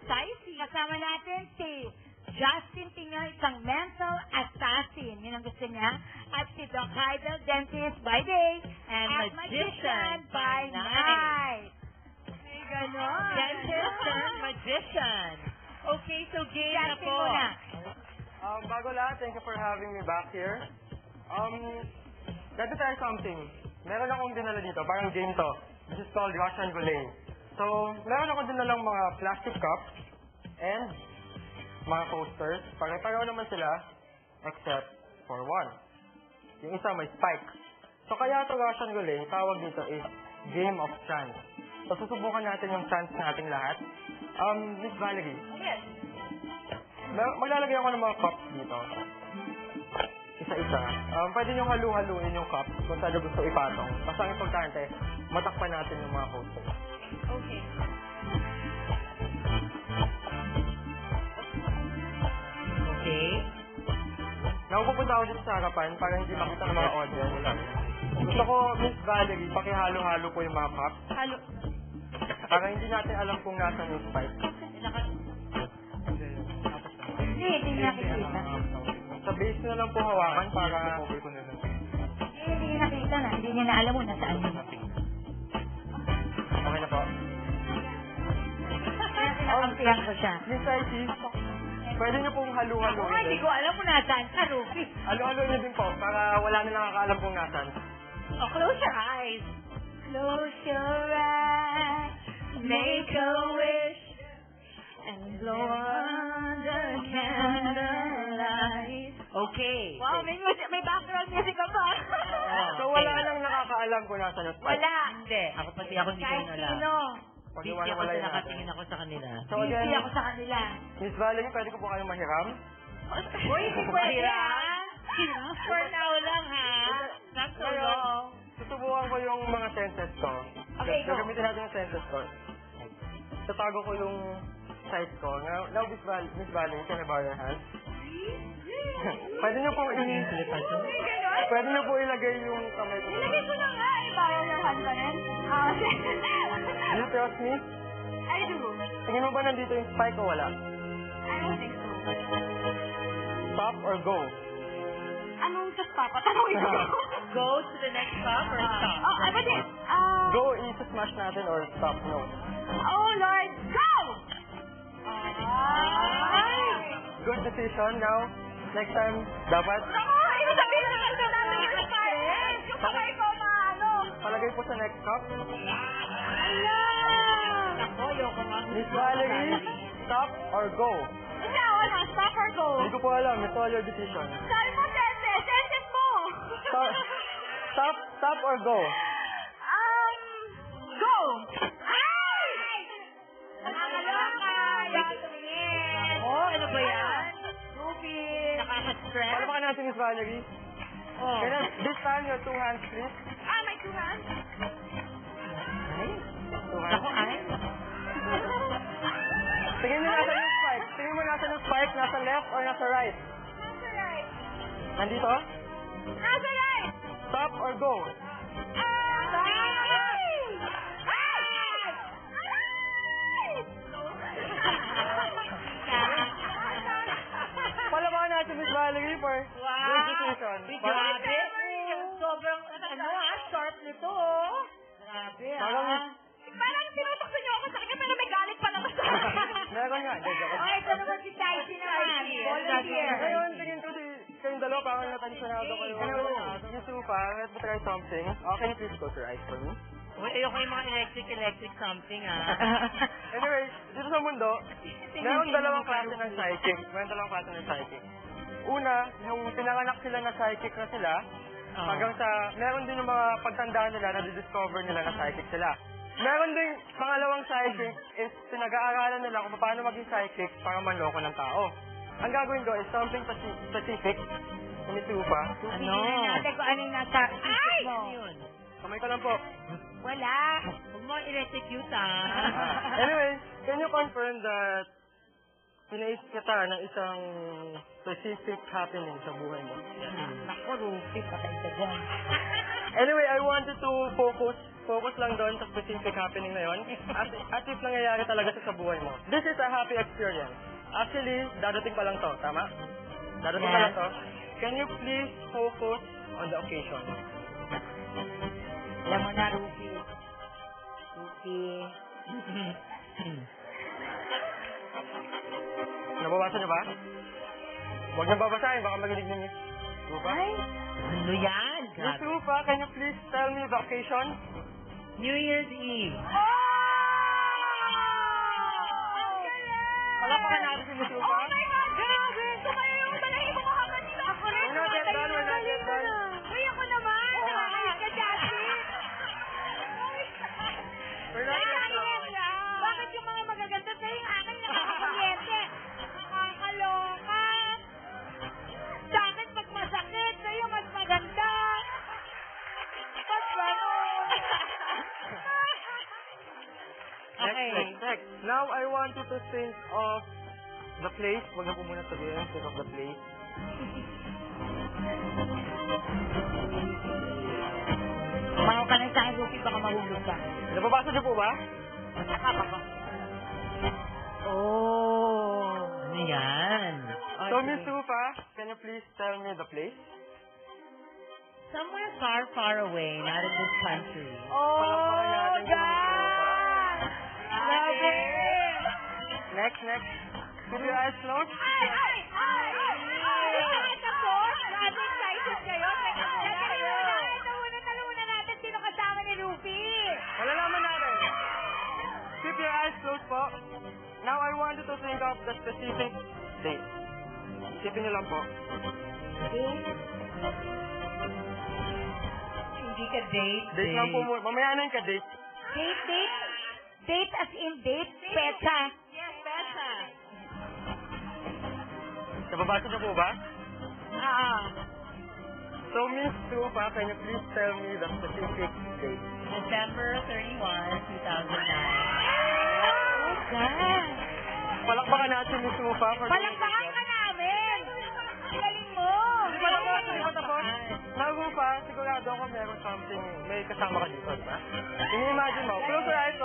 precisely. Kasama natin si Justin Pino, isang mental assassin. Yun ang gusto niya. At si Doc Heidel, dentist by day. And magician by night. Ay, ganon. Dentist and magician. Okay, so game na Justin po. muna. Bago lahat, thank you for having me back here. Let me try something. Meron akong dinala dito, parang game to. This is called Russian Roulette. So, meron akong dinalang mga plastic cups and mga coasters. Pare-pareho naman sila, except for one. Yung isa may spike. So, kaya ito Russian Roulette, tawag dito is Game of Chance. So, susubukan natin yung chance nating lahat. Miss Valerie. Yes. Maglalagay ako ng mga cups dito. Isa-isa. Pwede nyo halu-haluin yung cups kung saan gusto ipatong. Basta ang importante, matakpan natin yung mga coasters. Okay. Okay. Napupunta ako dito sa harapan para hindi makita ng mga audience. Gusto ko, Miss Valerie, pakihalo-halo po yung mga cups. Halo. Para hindi natin alam kung nasan yung spike. Hindi nakikita. Sa base na lang po hawakan para... Hindi niya nakita na. Hindi niya na alam mo nasaan yun. Okay na po. Kaya kinakampihan ko siya. Miss Icy, pwede niyo pong halu-haluin. Hindi ko alam kung nasaan ka, Rufi. Halu-haluin niyo din po para wala na nakakaalam kung nasan. Oh, close your eyes. Close your eyes. Make a wish. And blow on the candlelight. Okay. Wow, may background music ka pa. So wala nang nakakaalam kung nasan yung spike. Wala. Hindi. Ako pati ako hindi ko Kahit alam. sino. Busy ako Pag-iwala sa natin. nakatingin ako sa kanila. So Busy again, ako sa kanila. Miss Valerie, pwede ko po kayong mahiram? Uy, hindi pwede Mahirap. ha. For now lang, ha? Not so long. Susubukan ko yung mga senses ko. Okay, go. Gagamitin natin yung senses ko. Tatago ko yung size ko. Now Miss Valerie, can I borrow your hand? Pwede niyo po Pwede niyo po ilagay yung kamay ko. Ilagay ko na nga eh. Borrow your hand pa rin. Do you trust me? I do. Tingin mo ba nandito yung spike o wala? I don't think so. Stop or go? Anong sa stop? Tanongin ko. Go to the next stop or stop? Oh, ay ba din? Go is smash natin or stop? No. Oh, Lord. Go! Ay! Good decision. Now, next time, dapat Naku, ito sabihin na lang natin yung spike. Yung kamay ko maano. palagay po sa next cup. Ala! Ako, ayoko nga. Miss Valerie, stop or go? Ikaw, ano? Stop or go? Hindi ko po alam. It's all your decision. Sabi mo, senses. Senses mo. Stop or go? Go! Ay! Nakakaloka! Oh, ano ba yan? Ruby! Nakaka-stress? Paano ba natin, Miss Valerie? Oh. This time, your two hands, please. May two hands? Two hands. Ako, ay? Tingin mo nasa yung spike. Tingin mo nasa yung spike. Nasa left or nasa right? Nasa right. Nandito? Nasa right! Stop or go? Palabahan natin, Miss Valerie, for good decision. Grabe. Sobrang, sharp nito, oh. Grabe, Parang tinutok niyo ako sa kanya pero may galit pa naman sa akin. Meron nga. Okay, ito naman si Taisi naman. Volunteer. Ngayon, tingin ko kayong dalawa, parang natansyonado kayo. You two pa, let me try something. Can you please close your eyes for me? Uy, ayoko yung mga electric something, ah. Anyway, dito sa mundo, meron dalawang klase ng psychic. Una, yung pinanganak sila na psychic na sila, hanggang sa, meron din yung mga pagtandaan nila na discover nila na psychic sila. Meron din pangalawang psychic is pinag-aaralan nila kung paano maging psychic para manloko ng tao. Ang gagawin ko is something specific. Umitiw pa. Ano? Natin kung ano yung nasa isip mo. Yun. Kamay ko lang po. Wala. Huwag mo i-electrocute, ah. Anyway, can you confirm that pinaisip kita ng isang specific happening sa buhay mo? Naku, Rufi, patay ka dyan. Anyway, I wanted to focus focus lang doon sa specific happening na yon. As if nangyayari talaga siya sa buhay mo. This is a happy experience. Actually, dadating pa lang to, tama? Dadating pa lang to. Can you please focus on the occasion? Alam mo na, Ruby. Ruby. Nababasa niyo ba? Huwag niyo babasahin, baka maginig niyo. Rupa? Ay, Ano yan? Miss Rupa, can you please tell me the occasion? New Year's Eve. Palakpakan natin si Miss Rupa. Oh my God, grabe! Sumayo yung balahin mo mga kanina. Ako rin, We're not yet done, we're not yet done. Uy, ako naman. Nakakayag ka, Jasmine. We're not yet done. Bakit yung mga magaganda sa'yo yung akin nakakakuryente? Nakakaloka. Sa akin, pag masakit, sa'yo mas maganda. Mas gano'n. Okay. Next. Now, I want you to think of the place. Huwag na po muna sabihin. Think of the place. Umaw ka lang sa akin, Ruby, baka mahulog ka. Nababasa niyo po ba? Oh. Ano yan? So, Miss Rupa, can you please tell me the place? Somewhere far, far away, not in this country. Palakpakan natin si Miss God! Love it! Next. Keep your eyes closed. Ay! Ako? Grabe, excited kayo. Nauna natin sino kasama ni Ruby. Malalaman natin. Keep your eyes closed po. Now, I want you to think of the specific date. Isipin niyo lang po. Hindi ka date. Date lang po muna. Mamaya na yung ka-date. Date? Date as in date? Petsa? Yes, Betsa. Nababasa niyo po ba? Ah. So, Miss Rupa, can you please tell me the specific date? December 31, 2009. Oh, God. Palakpakan natin, Miss Rupa. Palakpakan ka namin. Galing mo. Hindi pa tapos, hindi pa tapos. Now, Rupa, sigurado ako meron something, may kasama ka dito, di ba? Ini-imagine mo. Close your eyes.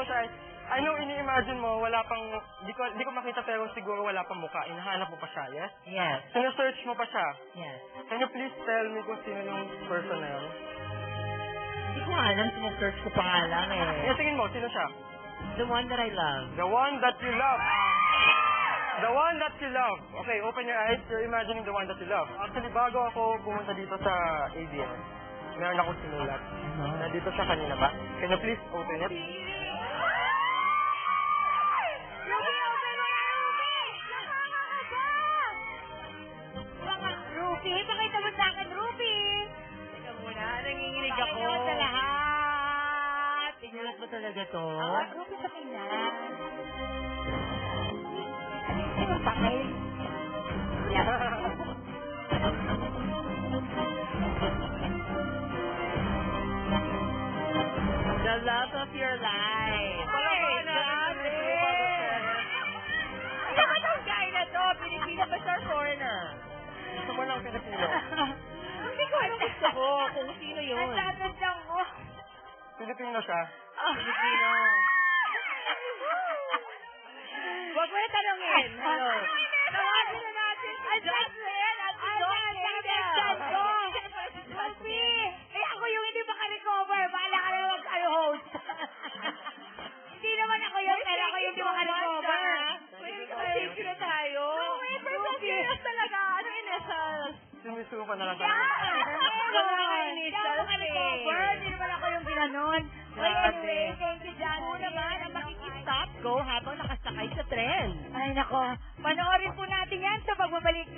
I know, ini-imagine mo, wala pang, di ko makita pero siguro wala pang mukha. Hinahanap mo pa siya, yes? Yes. Sino-search mo pa siya. Yes. Can you please tell me kung sino yung person na yun? Hindi ko alam, sinesearch ko pa nga lang eh. Tingin mo, sino siya? The one that I love. The one that you love. The one that you love. Okay, open your eyes. You're imagining the one that you love. Actually, bago ako pumunta dito sa ABS, meron akong sinulat. Nandito siya kanina ba? Can you please open it? Ruby, pakita mo sa akin, Ruby. Teka muna, nanginginig ako. Pakita mo sa lahat. Sinulat mo talaga to? Ruby, pakita. Ano yung papel? The love of your life. Palakpakan natin, Miss Rupa Gutierrez. Ano ba itong guy na to? Pilipino ba siya or foreigner? Gusto mo ng Pilipino? Hindi ko alam gusto ko kung sino yun. Ang tatandang ko. Pilipino siya. Pilipino. Huwag mo yung tanongin. Hello. Tawagin na natin si Jocelyn at si Ruby, ako yung hindi makarecover. Bahala ka na mag-host. Hindi naman ako yun, pero ako yung hindi makarecover. Pwede na tayo. Ruby. talaga. Ano initials? Si Miss Rupa na lang. Wala ka initials Hindi ako makarecover. Hindi naman ako yung ginanon. Anyway, thank you, John. Ako naman ang makikistop go habang nakasakay sa tren. Ay, nako. Panoorin po natin yan sa pagbabalik